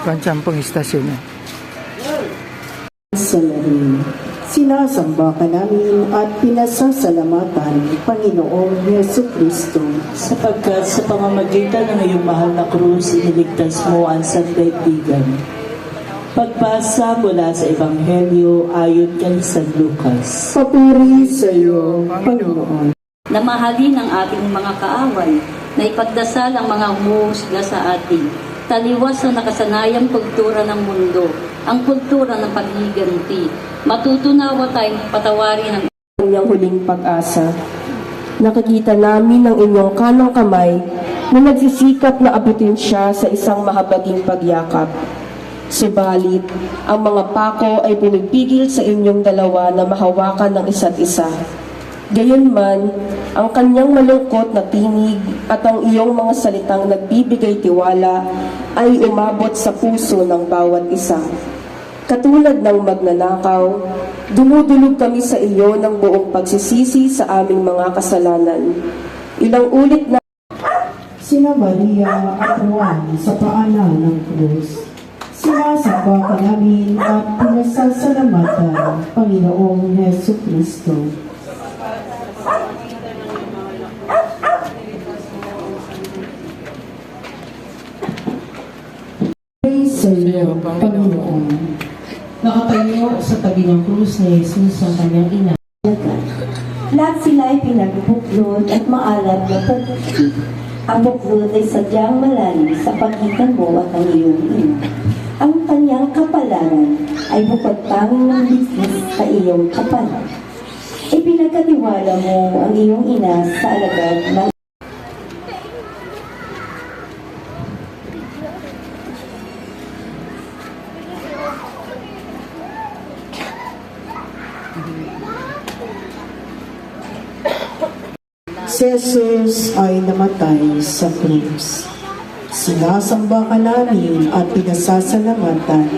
Pansampung istasyon na. Salarin, sinasamba ka namin at pinasasalamatan, Panginoong Jesucristo. Sapagkat sa pamamagitan ng iyong mahal na krus, iniligtas mo ang sandaigdigan. Pagbasa mula sa Ebanghelyo ayon kay San Lucas. Papuri sa iyo, Panginoon. Na mahalin ang ating mga kaaway, na ipagdasal ang mga humuhusga sa atin, taliwas sa nakasanayang kultura ng mundo, ang kultura ng paghiganti. Matutunawa tayong patawarin ang Inyong huling pag-asa. Nakikita namin ang inyong kanang kamay na nagsisikap na abutin siya sa isang mahabaging pagyakap. Subalit, ang mga pako ay pumipigil sa inyong dalawa na mahawakan ng isa't isa. Gayunman, ang kanyang malungkot na tinig at ang iyong mga salitang nagbibigay tiwala ay umabot sa puso ng bawat isa. Katulad ng magnanakaw, dumudulog kami sa iyo ng buong pagsisisi sa aming mga kasalanan. Ilang ulit na Sina Maria at Juan sa paanan ng krus, sinasamba ka namin at pinasasalamatan, Panginoong Jesucristo. Praise sa iyo, Panginoon. Nakatayo sa tabi ng krus ni Jesus ang kanyang ina. Lahat sila ay pinagbuklod at maalat na pagkakit. Ang buklod ay sadyang malalim sa pagitan mo at ang iyong ina. Ang kanyang kapalaran ay bukod tanging ng ligtas sa iyong kapalan. Ipinagkatiwala mo ang iyong ina sa alagad ng Si Jesus ay namatay sa krus. Sinasamba ka namin at pinasasalamatan,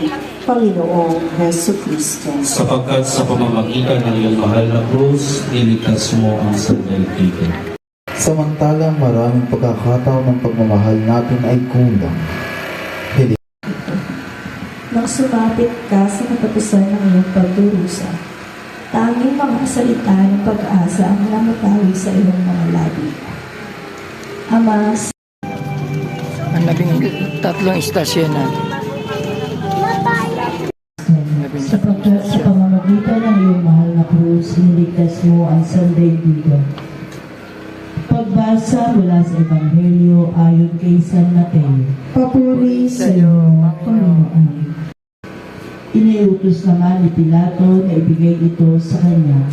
Panginoong Jesucristo. Sapagkat sa pamamagitan ng iyong mahal na krus, niligtas mo ang sandaigdigan. Samantalang maraming pagkakataon ng pagmamahal natin ay kulang. nang sumapit ka sa katapusan ng iyong pagdurusa. Tanging mga salita ng pag-asa ang namatawi sa iyong mga labi. Ama, Ang 13 istasyon na. Sapagkat sa pamamagitan ng iyong mahal na krus, iniligtas mo ang sandaigdigan. Pagbasa mula sa Ebanghelyo ayon kay San Mateo. Papuri sa iyo, Panginoon. Iniutos naman ni Pilato na ibigay ito sa kanya.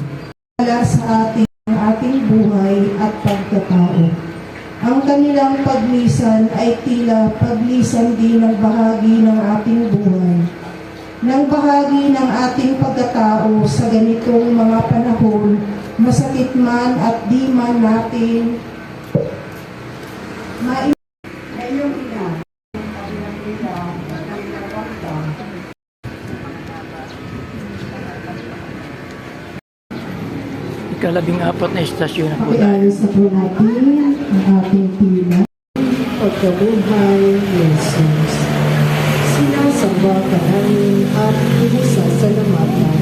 Wala sa ating buhay at pagkatao. Ang kanilang paglisan ay tila paglisan din ng bahagi ng ating buhay. Ng bahagi ng ating pagkatao sa ganitong mga panahon, masakit man at di man natin ngayong ina, Ika-14 na istasyon na po. Iayos na po natin ang ating pila. Pagkabuhay ni Jesus. Sinasamba ka namin at pinasasalamatan,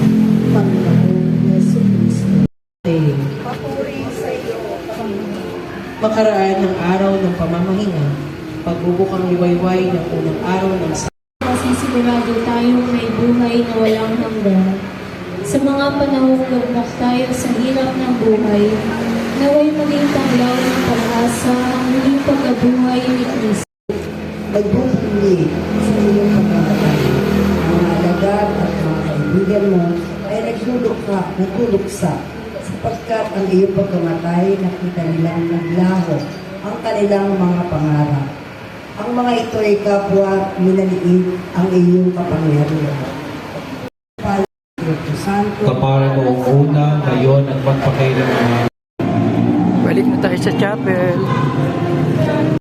Panginoong Jesucristo. Papuri sa iyo, Panginoon. Makaraan ng araw ng pamamahinga, pagbubukang liwayway ng unang araw ng Masisigurado tayong may buhay na walang hanggan. Sa mga panahong lugmok tayo sa hirap ng buhay, naway maging tanglaw ng pag-asa ang muling pagkabuhay ni Kristo. Nagbubulig sa iyong pagkamatay. Ang mga alagad at mga kaibigan mo ay nagtuluksa sapagkat ang iyong pagkamatay nakita nilang naglaho ang kanilang mga pangarap. Ang mga ito ay kapwa minaliit ang iyong kapangyarihan. Kapara noong una, ngayon at magpakailanman. Balik na tayo sa chapel.